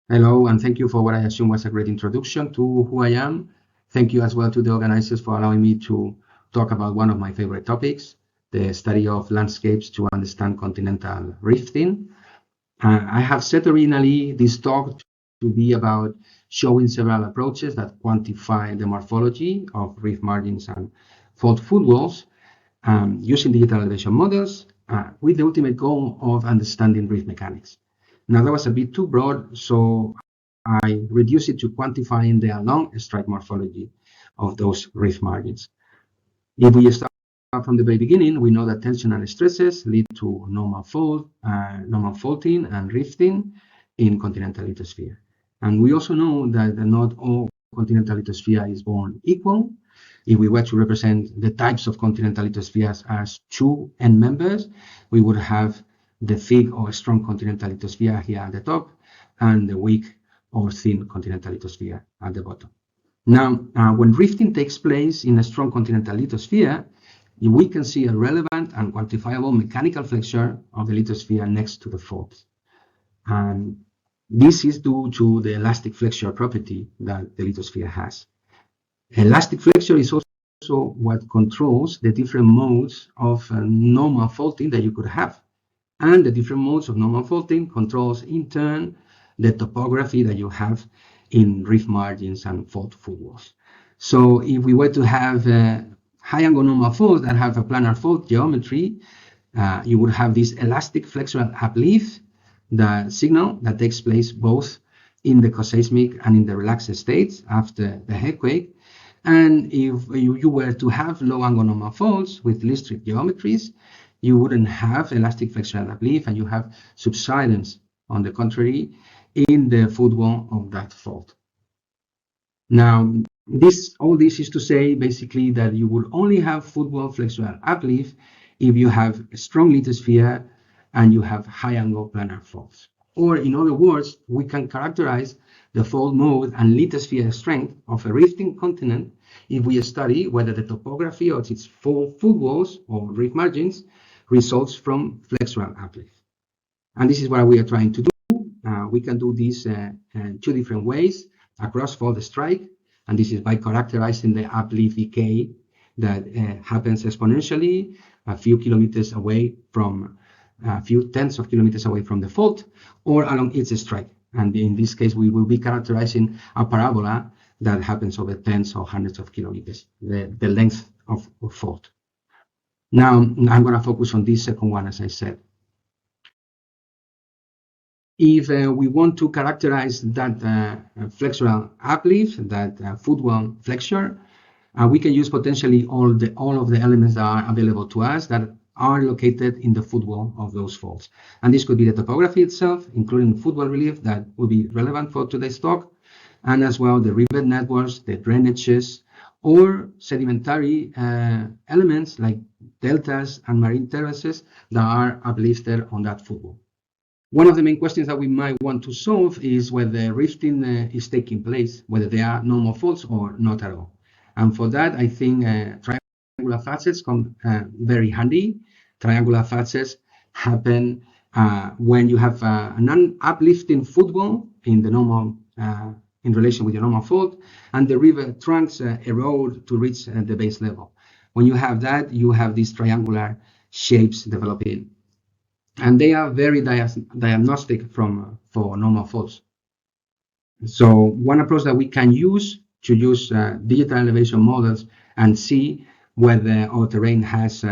Hello, and thank you for what I assume was a great introduction to who I am. Thank you as well to the organizers for allowing me to talk about one of my favorite topics, the study of landscapes to understand continental rifting. I have set originally this talk to be about showing several approaches that quantify the morphology of rift margins and fault footwalls using digital elevation models with the ultimate goal of understanding rift mechanics. Now that was a bit too broad, so I reduced it to quantifying the along strike morphology of those rift margins. If we start from the very beginning, we know that tension and stresses lead to normal faulting and rifting in continental lithosphere. And we also know that not all continental lithosphere is born equal. If we were to represent the types of continental lithospheres as two end members, we would have the thick or strong continental lithosphere here at the top and the weak or thin continental lithosphere at the bottom. Now, when rifting takes place in a strong continental lithosphere, we can see a relevant and quantifiable mechanical flexure of the lithosphere next to the fault. And this is due to the elastic flexure property that the lithosphere has. Elastic flexure is also what controls the different modes of normal faulting that you could have. And the different modes of normal faulting controls, in turn, the topography that you have in rift margins and fault footwalls. So if we were to have high angle normal faults that have a planar fault geometry, you would have this elastic flexural uplift, the signal that takes place both in the coseismic and in the relaxed states after the earthquake. And if you were to have low angle normal faults with least strict geometries, you wouldn't have elastic flexural uplift and you have subsidence, on the contrary, in the footwall of that fault. Now, all this is to say basically that you will only have footwall flexural uplift if you have a strong lithosphere and you have high angle planar faults. Or in other words, we can characterize the fault mode and lithosphere strength of a rifting continent if we study whether the topography of its footwalls or rift margins results from flexural uplift. And this is what we are trying to do. We can do this in two different ways across fault strike, and this is by characterizing the uplift decay that happens exponentially a few kilometers away from a few tens of kilometers away from the fault or along its strike. And in this case, we will be characterizing a parabola that happens over tens or hundreds of kilometers, the length of fault. Now, I'm going to focus on this second one, as I said. If we want to characterize that flexural uplift, that footwall flexure, we can use potentially all of the elements that are available to us that are located in the footwall of those faults. And this could be the topography itself, including footwall relief that will be relevant for today's talk, and as well the rivet networks, the drainages, or sedimentary elements like deltas and marine terraces that are uplifted on that footwall. One of the main questions that we might want to solve is whether rifting is taking place, whether there are normal faults or not at all. And for that, I think triangular facets come very handy. Triangular facets happen when you have an uplifting footwall in the normal, in relation with your normal fault, and the river trunks erode to reach the base level. When you have that, you have these triangular shapes developing. And they are very diagnostic for normal faults. So one approach that we can use to use digital elevation models and see whether our terrain has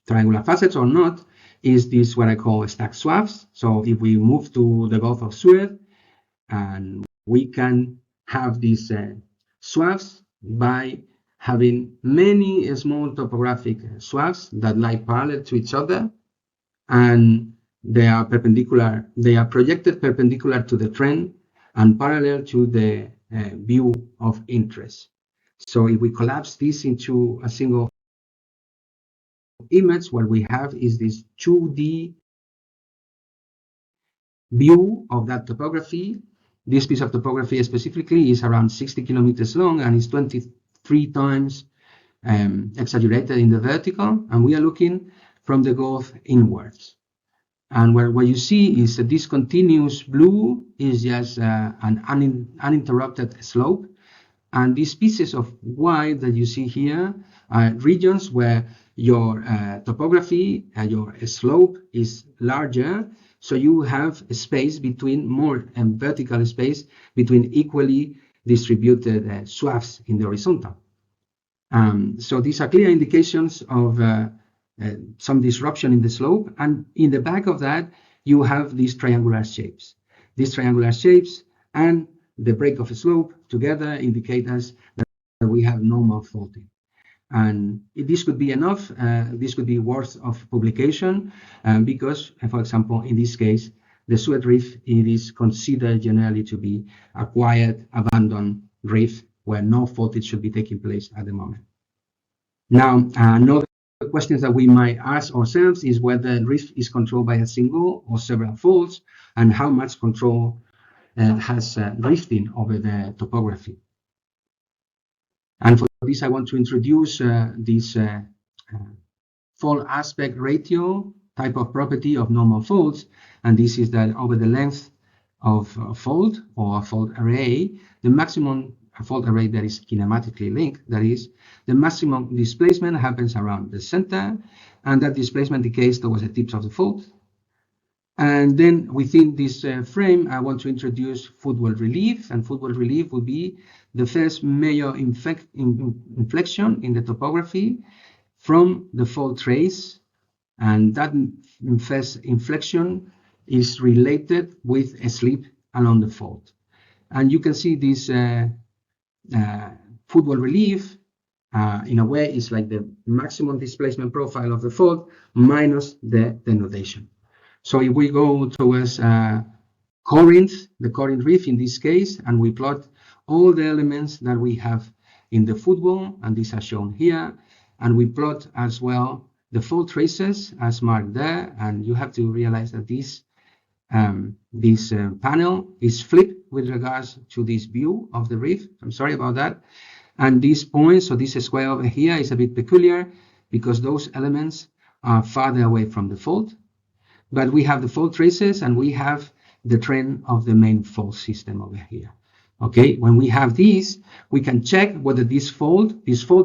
triangular facets or not is this what I call stack swaths. So if we move to the Gulf of Suez, and we can have these swaths by having many small topographic swaths that lie parallel to each other, and they are perpendicular, they are projected perpendicular to the trend and parallel to the view of interest. So if we collapse this into a single image, what we have is this 2D view of that topography. This piece of topography specifically is around 60 kilometers long and is 23 times exaggerated in the vertical, and we are looking from the Gulf inwards. And what you see is that this continuous blue is just an uninterrupted slope. And these pieces of white that you see here are regions where your topography and your slope is larger. So you have a space between more vertical space between equally distributed swaths in the horizontal. So these are clear indications of some disruption in the slope, and in the back of that you have these triangular shapes. These triangular shapes and the break of a slope together indicate us that we have normal faulting. And this could be enough, this could be worth of publication, because, for example, in this case, the Suez Reef, it is considered generally to be a quiet, abandoned reef where no faulting should be taking place at the moment. Now, another questions that we might ask ourselves is whether the reef is controlled by a single or several faults, and how much control has drifting over the topography. And for this, I want to introduce this fault aspect ratio type of property of normal faults. And this is that over the length of a fault or a fault array, the maximum fault array that is kinematically linked, that is, the maximum displacement happens around the center, and that displacement decays towards the tips of the fault. And then within this frame, I want to introduce footwall relief, and footwall relief will be the first major inflection in the topography from the fault trace, and that first inflection is related with a slip along the fault. And you can see this footwall relief in a way is like the maximum displacement profile of the fault minus the denudation. So if we go towards Corinth, the Corinth Reef in this case, and we plot all the elements that we have in the footwall, and these are shown here, and we plot as well the fault traces as marked there, and you have to realize that this panel is flipped with regards to this view of the reef. I'm sorry about that. And these points, so this square over here is a bit peculiar because those elements are farther away from the fault. But we have the fault traces and we have the trend of the main fault system over here. Okay, when we have these, we can check whether these fault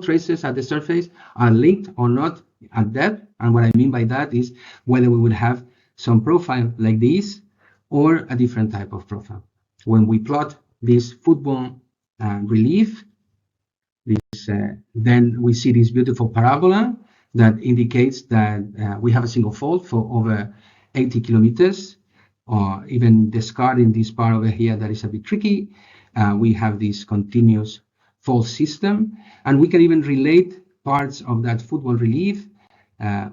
traces at the surface are linked or not at depth. And what I mean by that is whether we would have some profile like this or a different type of profile. When we plot this footwall relief, then we see this beautiful parabola that indicates that we have a single fault for over 80 kilometers, or even discarding this part over here that is a bit tricky. We have this continuous fault system, and we can even relate parts of that footwall relief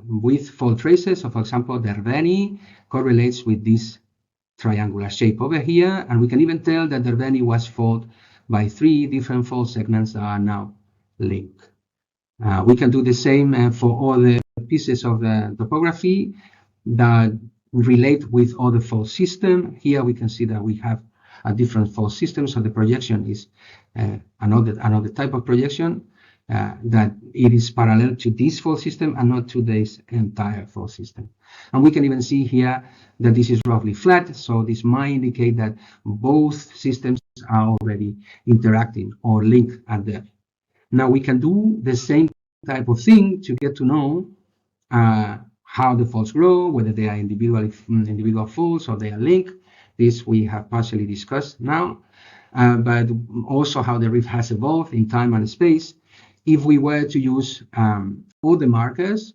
with fault traces. So for example, the Derveni correlates with this triangular shape over here, and we can even tell that the Derveni was faulted by 3 different fault segments that are now linked. We can do the same for all the pieces of the topography that relate with other fault system. Here we can see that we have a different fault system, so the projection is another type of projection that it is parallel to this fault system and not to this entire fault system. And we can even see here that this is roughly flat, so this might indicate that both systems are already interacting or linked at depth. Now we can do the same type of thing to get to know how the faults grow, whether they are individual faults or they are linked. This we have partially discussed now, but also how the reef has evolved in time and space. If we were to use all the markers,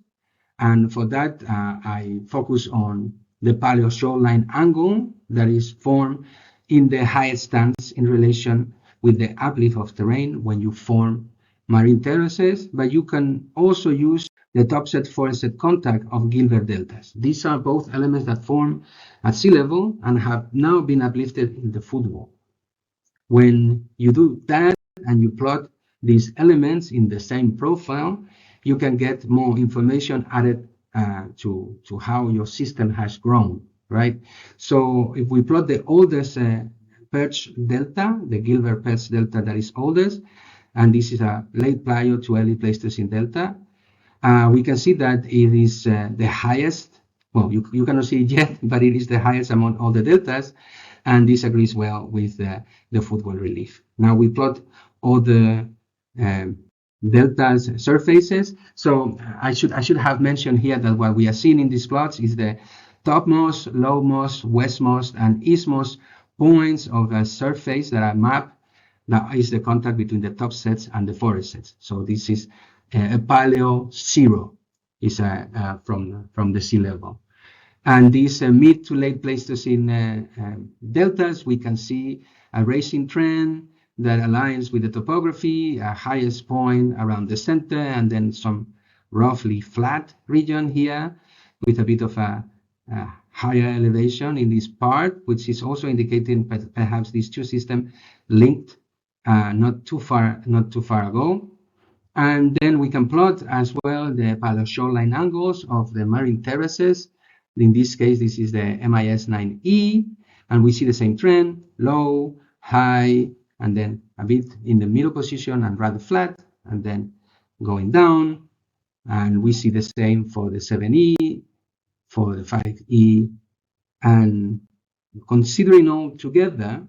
and for that I focus on the paleo shoreline angle that is formed in the highest stance in relation with the uplift of terrain when you form marine terraces, but you can also use the topset forested contact of Gilbert deltas. These are both elements that form at sea level and have now been uplifted in the footwall. When you do that and you plot these elements in the same profile, you can get more information added to how your system has grown, right? So if we plot the oldest perch delta, the Gilbert perch delta that is oldest, and this is a late Plio to early Pleistocene delta, we can see that it is the highest well, you cannot see it yet, but it is the highest among all the deltas, and this agrees well with the football relief. Now we plot all the deltas surfaces. So I should have mentioned here that what we are seeing in these plots is the topmost, lowmost, westmost, and eastmost points of a surface that are mapped. That is the contact between the top sets and the forest sets. So this is a paleo 0, is from the sea level. And these mid to late Pleistocene deltas, we can see a rising trend that aligns with the topography, a highest point around the center, and then some roughly flat region here with a bit of a higher elevation in this part, which is also indicating perhaps these two systems linked not too far ago. And then we can plot as well the paleo-shoreline angles of the marine terraces. In this case, this is the MIS 9E, and we see the same trend, low, high, and then a bit in the middle position and rather flat, and then going down. And we see the same for the 7E, for the 5E, and considering all together,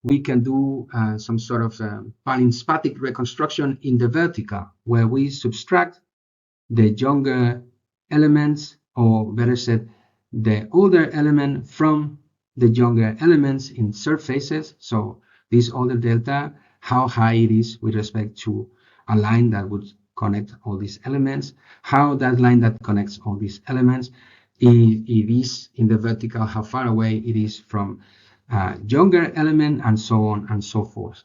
we can do some sort of palinspatic reconstruction in the vertical, where we subtract the younger elements, or better said, the older element from the younger elements in surfaces. So this older delta, how high it is with respect to a line that would connect all these elements, how that line that connects all these elements, it is in the vertical, how far away it is from younger element, and so on and so forth.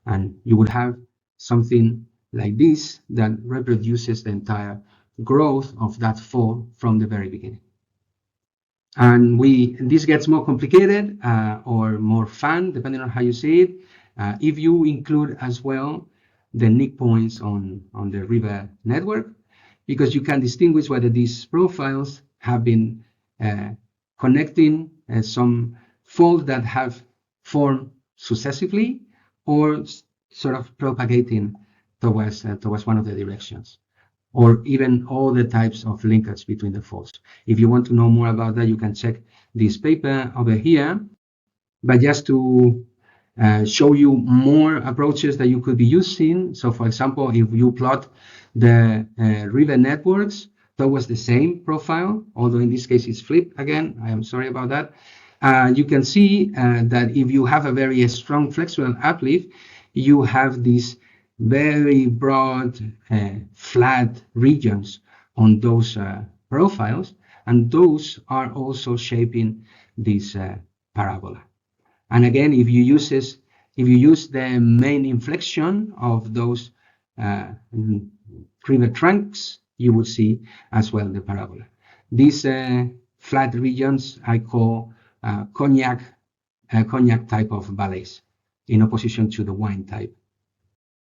And you would have something like this that reproduces the entire growth of that fall from the very beginning. And this gets more complicated or more fun, depending on how you see it, if you include as well the nick points on the river network, because you can distinguish whether these profiles have been connecting some folds that have formed successively, or sort of propagating towards one of the directions, or even all the types of linkage between the folds. If you want to know more about that, you can check this paper over here. But just to show you more approaches that you could be using. So for example, if you plot the river networks towards the same profile, although in this case it's flipped again, I am sorry about that. You can see that if you have a very strong flexural uplift, you have these very broad flat regions on those profiles, and those are also shaping this parabola. And again, if you use the main inflection of those river trunks, you will see as well the parabola. These flat regions I call cognac type of valleys, in opposition to the wine type.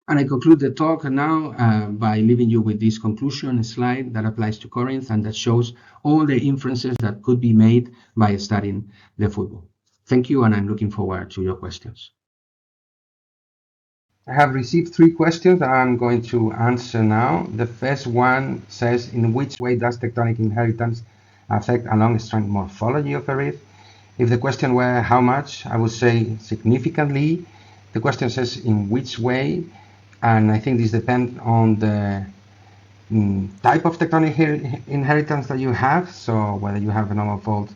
And I conclude the talk now by leaving you with this conclusion slide that applies to Corinth and that shows all the inferences that could be made by studying the football. Thank you, and I'm looking forward to your questions. I have received 3 questions that I'm going to answer now. The first one says, in which way does tectonic inheritance affect along strength morphology of a reef? If the question were how much, I would say significantly. The question says in which way, and I think this depends on the type of tectonic inheritance that you have. So whether you have a normal fault,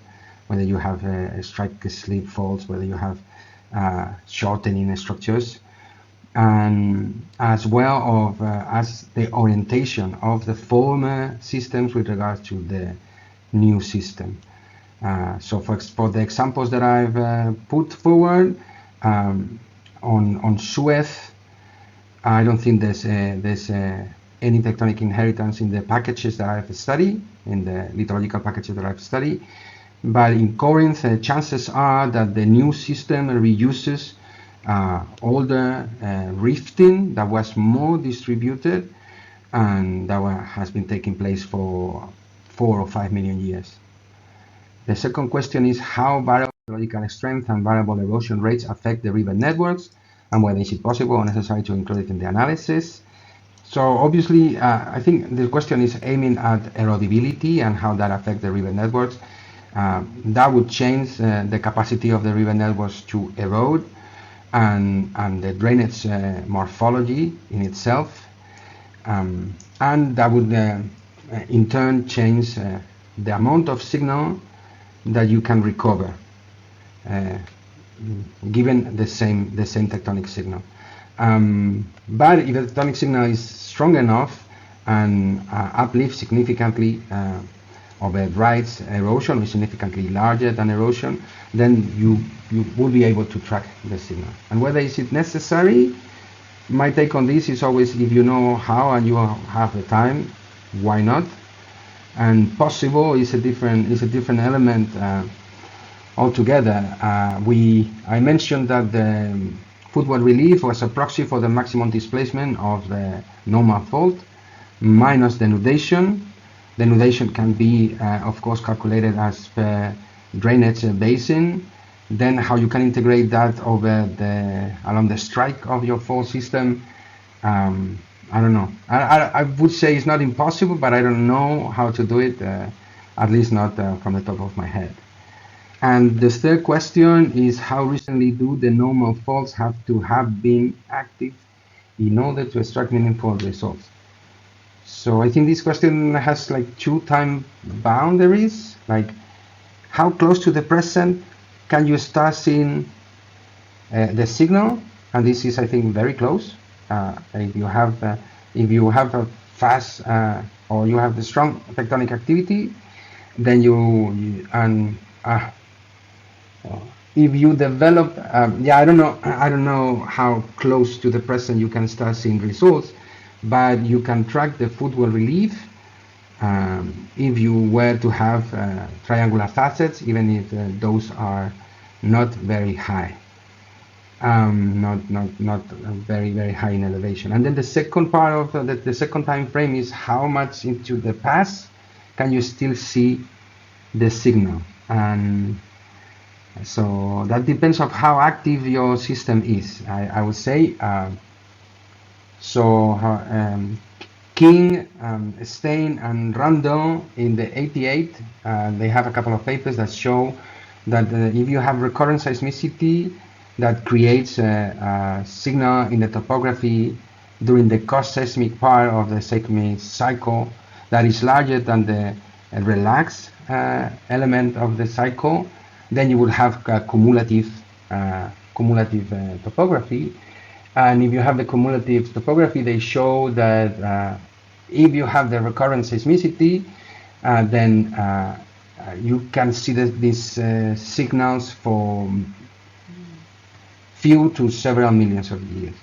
whether you have a strike slip faults, whether you have shortening structures, and as well as the orientation of the former systems with regard to the new system. So for the examples that I've put forward, on Suez, I don't think there's any tectonic inheritance in the packages that I've studied, in the lithological packages that I've studied. But in Corinth, chances are that the new system reuses older rifting that was more distributed and that has been taking place for 4 or 5 million years. The second question is how variable geological strength and variable erosion rates affect the river networks, and whether is it possible or necessary to include it in the analysis. So obviously, I think the question is aiming at erodibility and how that affects the river networks. That would change the capacity of the river networks to erode and the drainage morphology in itself. And that would in turn change the amount of signal that you can recover given the same tectonic signal. But if the tectonic signal is strong enough and uplift significantly overrides erosion, is significantly larger than erosion, then you will be able to track the signal. And whether is it necessary, my take on this is always, if you know how and you have the time, why not? And possible is a different element altogether. I mentioned that the footward relief was a proxy for the maximum displacement of the normal fault minus the nudation. The nudation can be, of course, calculated as per drainage basin. Then how you can integrate that over along the strike of your fault system, I don't know. I would say it's not impossible, but I don't know how to do it, at least not from the top of my head. And the third question is, how recently do the normal faults have to have been active in order to extract meaningful results? So I think this question has like two time boundaries, like how close to the present can you start seeing the signal? And this is, I think, very close. If you have a fast or you have the strong tectonic activity, then if you develop, I don't know how close to the present you can start seeing results, but you can track the footwall relief if you were to have triangular facets, even if those are not very high, not very high in elevation. And then the second part of the second time frame is how much into the past can you still see the signal. And so that depends on how active your system is. I would say King, Stein, and Randall in the 88, they have a couple of papers that show that if you have recurrent seismicity that creates a signal in the topography during the cost-seismic part of the seismic cycle that is larger than the relaxed element of the cycle, then you will have cumulative topography. And if you have the cumulative topography, they show that if you have the recurrent seismicity, then you can see these signals for few to several millions of years.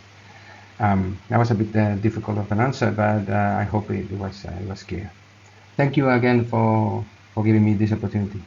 That was a bit difficult of an answer, but I hope it was clear. Thank you again for giving me this opportunity.